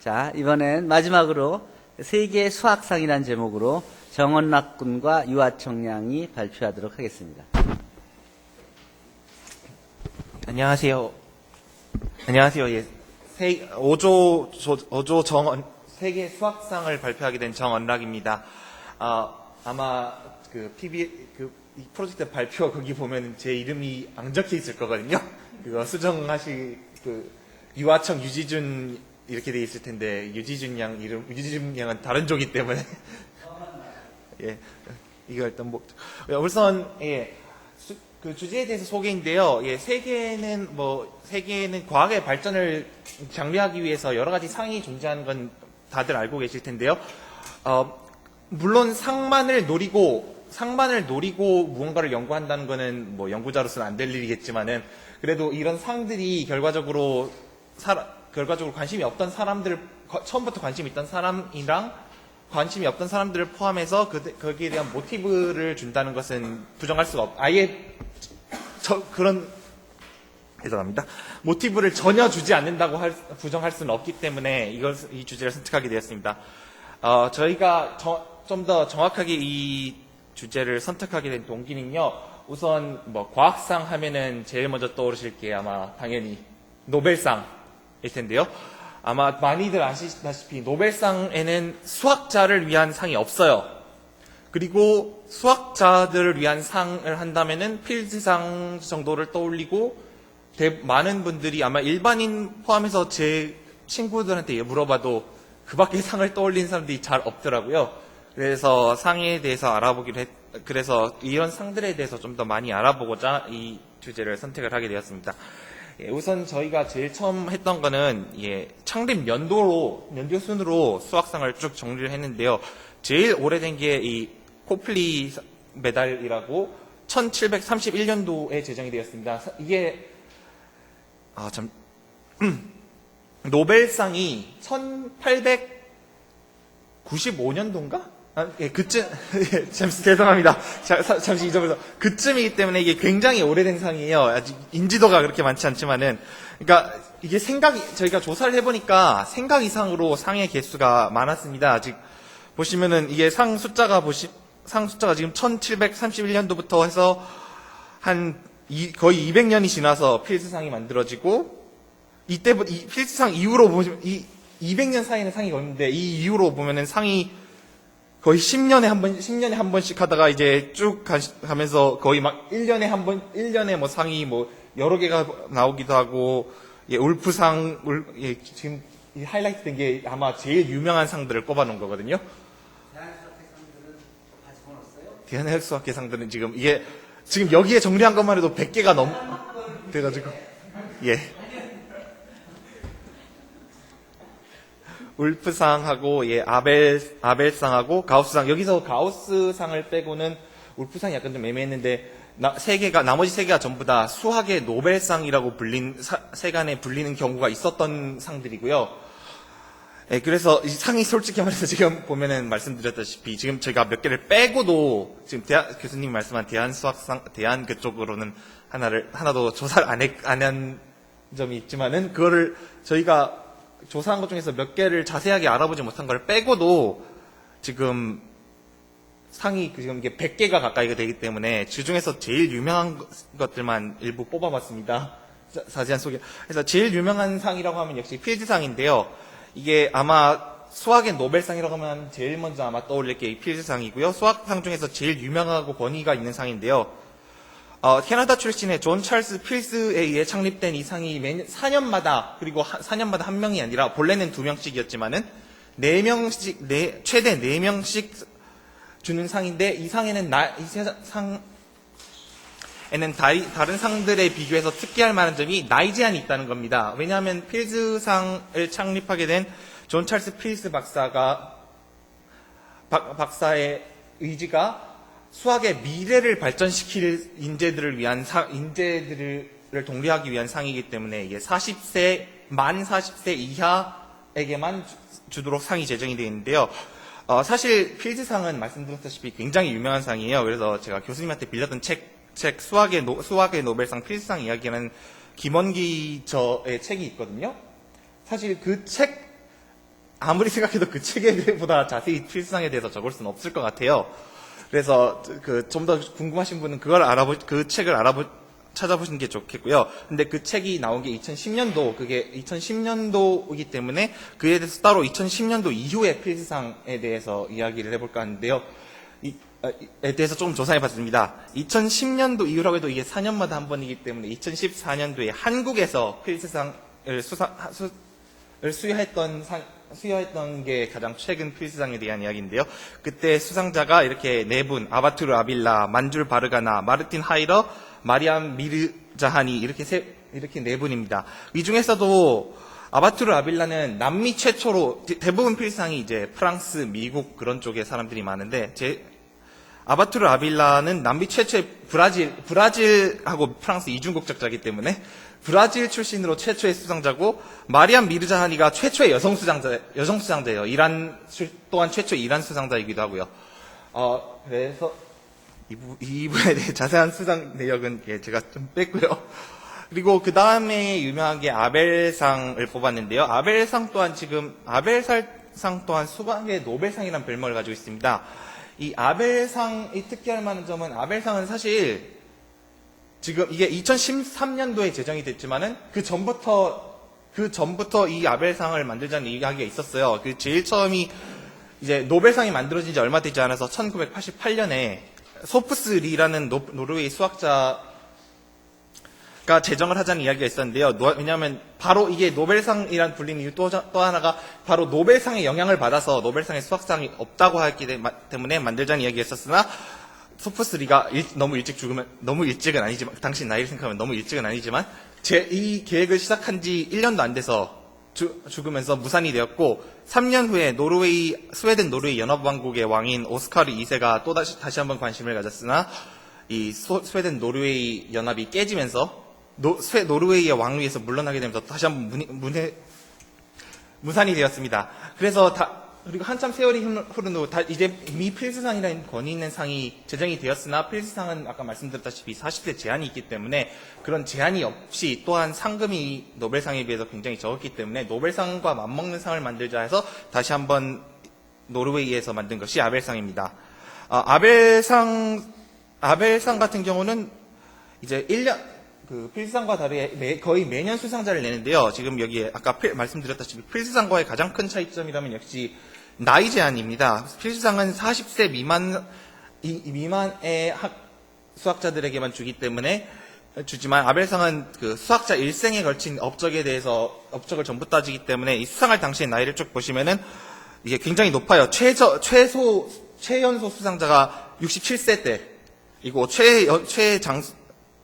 자, 이번엔 마지막으로 세계 수학상이라는 제목으로 정원락 군과 유하청 양이 발표하도록 하겠습니다. 안녕하세요. 안녕하세요. 예. 5조 정원, 세계 수학상을 발표하게 된 정원락입니다. 아마 이 프로젝트 발표 거기 보면 제 이름이 안 적혀 있을 거거든요. 그거 수정하시, 유하청 유지준 이렇게 돼 있을 텐데, 유지준 양은 다른 조기 때문에. 예. 이거 일단 우선, 예. 그 주제에 대해서 소개인데요. 예, 세계는 과학의 발전을 장려하기 위해서 여러 가지 상이 존재하는 건 다들 알고 계실 텐데요. 물론 상만을 노리고 무언가를 연구한다는 거는 연구자로서는 안 될 일이겠지만은, 그래도 이런 상들이 결과적으로 관심이 없던 사람들, 처음부터 관심이 있던 사람이랑 관심이 없던 사람들을 포함해서 거기에 대한 모티브를 준다는 것은 부정할 수가 죄송합니다. 모티브를 전혀 주지 않는다고 부정할 수는 없기 때문에 이 주제를 선택하게 되었습니다. 저희가 좀 더 정확하게 이 주제를 선택하게 된 동기는요. 우선 과학상 하면은 제일 먼저 떠오르실 게 아마 당연히 노벨상일 텐데요. 아마 많이들 아시다시피 노벨상에는 수학자를 위한 상이 없어요. 그리고 수학자들을 위한 상을 한다면은 필즈상 정도를 떠올리고, 많은 분들이 아마 일반인 포함해서 제 친구들한테 물어봐도 그 밖에 상을 떠올리는 사람들이 잘 없더라고요. 그래서 상에 대해서 그래서 이런 상들에 대해서 좀 더 많이 알아보고자 이 주제를 선택을 하게 되었습니다. 예, 우선 저희가 제일 처음 했던 거는 창립 연도 순으로 수학상을 쭉 정리를 했는데요. 제일 오래된 게 이 코플리 메달이라고 1731년도에 제정이 되었습니다. 이게 노벨상이 1895년도인가? 그쯤, 죄송합니다. 잠시 잊어버려서. 그쯤이기 때문에 이게 굉장히 오래된 상이에요. 아직 인지도가 그렇게 많지 않지만은. 그러니까 이게 저희가 조사를 해보니까 생각 이상으로 상의 개수가 많았습니다. 아직 보시면은 이게 상 숫자가 지금 1731년도부터 해서 거의 200년이 지나서 필즈상이 만들어지고, 이때부터 필즈상 이후로 보시면 200년 사이에는 상이 없는데, 이 이후로 보면은 상이 거의 10년에 한 번씩 하다가 이제 쭉 가면서 거의 막 1년에 상이 여러 개가 나오기도 하고, 울프상, 지금 하이라이트 된 게 아마 제일 유명한 상들을 꼽아놓은 거거든요. 대한해학수학회 상들은 지금 여기에 정리한 것만 해도 100개가 돼가지고, 예. 울프상하고, 아벨상하고, 가우스상. 여기서 가우스상을 빼고는 울프상이 약간 좀 애매했는데, 나머지 세 개가 전부 다 수학의 노벨상이라고 세간에 불리는 경우가 있었던 상들이고요. 예, 그래서 이 상이 솔직히 말해서 지금 보면은 말씀드렸다시피, 지금 제가 몇 개를 빼고도, 지금 교수님이 말씀한 대한 그쪽으로는 하나도 조사를 안 한 점이 있지만은, 그거를 저희가 조사한 것 중에서 몇 개를 자세하게 알아보지 못한 걸 빼고도 지금 상이 지금 이게 100개가 가까이가 되기 때문에 주중에서 제일 유명한 것들만 일부 뽑아봤습니다. 자세한 소개. 그래서 제일 유명한 상이라고 하면 역시 필즈상인데요. 이게 아마 수학의 노벨상이라고 하면 제일 먼저 아마 떠올릴 게 이 필즈상이고요. 수학상 중에서 제일 유명하고 권위가 있는 상인데요. 캐나다 출신의 존 찰스 필스에 의해 창립된 이 상이 매년 4년마다, 그리고 4년마다 한 명이 아니라 본래는 2명씩이었지만은 4명씩, 최대 4명씩 주는 상인데, 이 상에는 다른 상들에 비교해서 특기할 만한 점이 나이 제한이 있다는 겁니다. 왜냐하면 필즈상을 창립하게 된 존 찰스 필스 박사의 의지가 수학의 미래를 발전시킬 인재들을 독려하기 위한 상이기 때문에 이게 만 40세 이하에게만 주도록 상이 제정이 되어 있는데요. 사실 필즈상은 말씀드렸다시피 굉장히 유명한 상이에요. 그래서 제가 교수님한테 빌렸던 책 수학의 노벨상 필즈상 이야기하는 김원기 저의 책이 있거든요. 사실 그 책 아무리 생각해도 그 책보다 자세히 필수상에 대해서 적을 수는 없을 것 같아요. 그래서 좀 더 궁금하신 분은 그 책을 찾아보시는 게 좋겠고요. 근데 그 책이 나온 게 2010년도, 그게 2010년도이기 때문에 그에 대해서 따로 2010년도 이후의 필수상에 대해서 이야기를 해볼까 하는데요. 에 대해서 조금 조사해 봤습니다. 2010년도 이후라고 해도 이게 4년마다 한 번이기 때문에 2014년도에 한국에서 필수상을 수여했던 게 가장 최근 필수상에 대한 이야기인데요. 그때 수상자가 이렇게 네 분, 아바투르 아빌라, 만줄 바르가나, 마르틴 하이러, 마리암 미르자하니 이렇게 네 분입니다. 이 중에서도 아바투르 아빌라는 남미 최초로 대부분 필수상이 이제 프랑스, 미국 그런 쪽의 사람들이 많은데 아바투르 아빌라는 남미 최초의 브라질하고 프랑스 이중국적자이기 때문에 브라질 출신으로 최초의 수상자고 마리암 미르자하니가 최초의 여성 수상자예요. 또한 최초의 이란 수상자이기도 하고요. 그래서 이 부분에 대해 자세한 수상 내역은 제가 좀 뺐고요. 그리고 그 다음에 유명하게 아벨상을 뽑았는데요. 아벨상 또한 수학의 노벨상이라는 별명을 가지고 있습니다. 이 아벨상이 특이할 만한 점은 아벨상은 사실 지금 이게 2013년도에 제정이 됐지만은 그 전부터 이 아벨상을 만들자는 이야기가 있었어요. 제일 처음이 이제 노벨상이 만들어진 지 얼마 되지 않아서 1988년에 소프스 리라는 노르웨이 수학자가 제정을 하자는 이야기가 있었는데요. 왜냐하면 바로 이게 노벨상이란 불리는 이유 또 하나가 바로 노벨상의 영향을 받아서 노벨상의 수학상이 없다고 하기 때문에 만들자는 이야기가 있었으나 소프스 리가 너무 일찍은 아니지만 당신 나이를 생각하면 너무 일찍은 아니지만 이 계획을 시작한 지 1년도 안 돼서 죽으면서 무산이 되었고 3년 후에 스웨덴 노르웨이 연합왕국의 왕인 오스카르 2세가 또 다시 한번 관심을 가졌으나 이 스웨덴 노르웨이 연합이 깨지면서 노르웨이의 왕위에서 물러나게 되면서 다시 한번 무산이 되었습니다. 그리고 한참 세월이 흐른 후 이제 이미 필수상이라는 권위 있는 상이 제정이 되었으나 필수상은 아까 말씀드렸다시피 40대 제한이 있기 때문에 그런 제한이 없이 또한 상금이 노벨상에 비해서 굉장히 적었기 때문에 노벨상과 맞먹는 상을 만들자 해서 다시 한번 노르웨이에서 만든 것이 아벨상입니다. 아벨상 같은 경우는 이제 1년 필수상과 다르게 거의 매년 수상자를 내는데요. 지금 여기에 아까 말씀드렸다시피 필수상과의 가장 큰 차이점이라면 역시 나이 제한입니다. 필수상은 40세 미만의 수학자들에게만 주지만 아벨상은 수학자 일생에 걸친 업적을 전부 따지기 때문에 이 수상할 당시의 나이를 쭉 보시면은 이게 굉장히 높아요. 최연소 수상자가 67세 때이고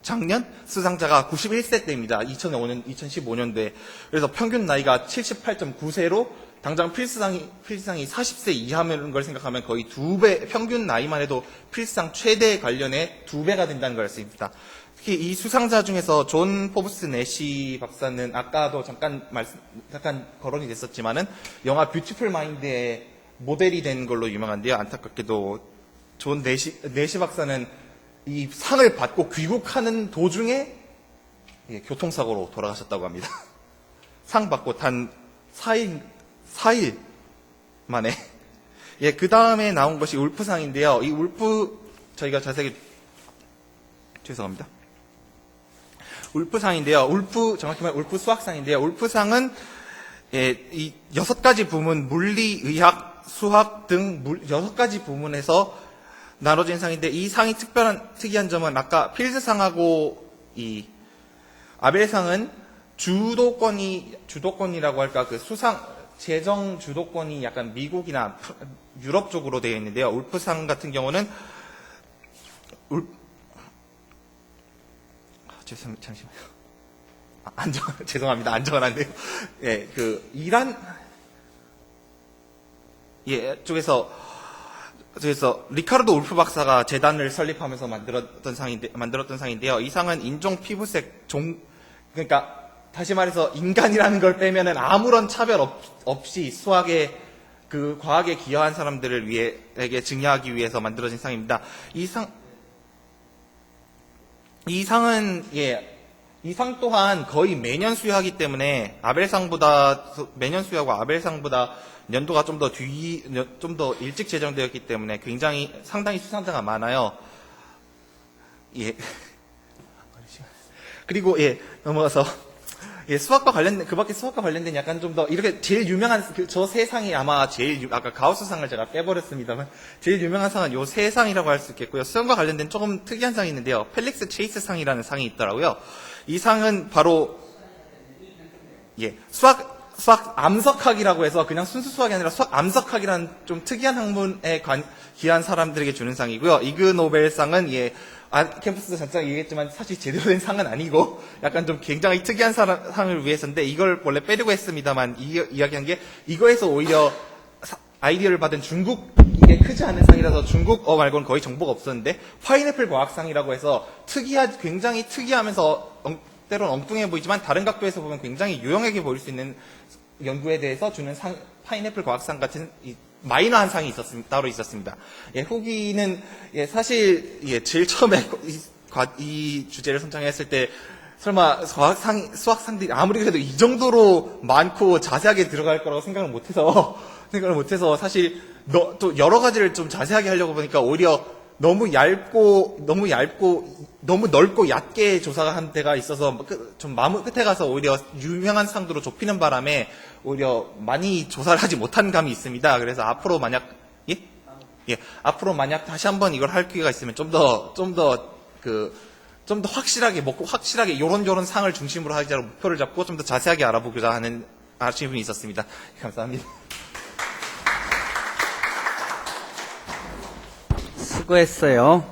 작년 수상자가 91세 때입니다. 2015년도에. 그래서 평균 나이가 78.9세로 당장 필수상이 40세 이하인 걸 생각하면 거의 2배, 평균 나이만 해도 필수상 최대 관련의 2배가 된다는 걸 알 수 있습니다. 특히 이 수상자 중에서 존 포브스 내시 박사는 아까도 잠깐 거론이 됐었지만은 영화 뷰티풀 마인드의 모델이 된 걸로 유명한데요. 안타깝게도 존 내시 박사는 이 상을 받고 귀국하는 도중에 교통사고로 돌아가셨다고 합니다. 상 받고 단 4일 만에. 그 다음에 나온 것이 울프상인데요. 이 저희가 자세히, 죄송합니다. 울프상인데요. 정확히 말하면 울프 수학상인데요. 울프상은 이 6가지 부문, 물리, 의학, 수학 등 6가지 부문에서 나눠진 상인데 이 상이 특이한 점은 아까 필수상하고 이 아벨상은 주도권이라고 할까 재정 주도권이 약간 미국이나 유럽 쪽으로 되어 있는데요. 울프상 같은 경우는 잠시만요. 죄송합니다. 안 적어놨네요. 이란 쪽에서 리카르도 울프 박사가 재단을 설립하면서 만들었던 상인데요. 이 상은 인종, 피부색, 그러니까 다시 말해서 인간이라는 걸 빼면은 아무런 차별 없이 과학에 기여한 사람들에게 증여하기 위해서 만들어진 상입니다. 이 상은 이 상 또한 거의 매년 수여하기 때문에 매년 수여하고 아벨상보다 연도가 좀 더 일찍 제정되었기 때문에 굉장히 상당히 수상자가 많아요. 예. 그리고 넘어가서 수학과 관련된, 그 밖에 수학과 관련된 약간 좀 더, 이렇게 제일 유명한, 저 세 상이 아마 아까 가우스상을 제가 빼버렸습니다만, 제일 유명한 상은 요 세 상이라고 할 수 있겠고요. 수학과 관련된 조금 특이한 상이 있는데요. 펠릭스 체이스 상이라는 상이 있더라고요. 이 상은 바로, 수학 암석학이라고 해서 그냥 순수 수학이 아니라 수학 암석학이라는 좀 특이한 학문에 기한 사람들에게 주는 상이고요. 이그 노벨상은 캠퍼스도 잠깐 얘기했지만 사실 제대로 된 상은 아니고 약간 좀 굉장히 특이한 상을 위해서인데 이걸 원래 빼려고 했습니다만 이야기한 게 이거에서 오히려 아이디어를 받은 중국 이게 크지 않은 상이라서 중국어 말고는 거의 정보가 없었는데 파인애플 과학상이라고 해서 굉장히 특이하면서 때론 엉뚱해 보이지만 다른 각도에서 보면 굉장히 유용하게 보일 수 있는 연구에 대해서 주는 파인애플 과학상 같은 마이너한 상이 따로 있었습니다. 후기는 사실 제일 처음에 이 주제를 선정했을 때 설마 수학상들이 아무리 그래도 이 정도로 많고 자세하게 들어갈 거라고 생각을 못해서 사실 또 여러 가지를 좀 자세하게 하려고 보니까 오히려 너무 넓고 얕게 조사가 한 데가 있어서 좀 마무 끝에 가서 오히려 유명한 상도로 좁히는 바람에 오히려 많이 조사를 하지 못한 감이 있습니다. 그래서 앞으로 만약 다시 한번 이걸 할 기회가 있으면 좀 더 확실하게 요런 상을 중심으로 하자고 목표를 잡고 좀 더 자세하게 알아보고자 하는 아쉬움이 있었습니다. 감사합니다. 수고했어요.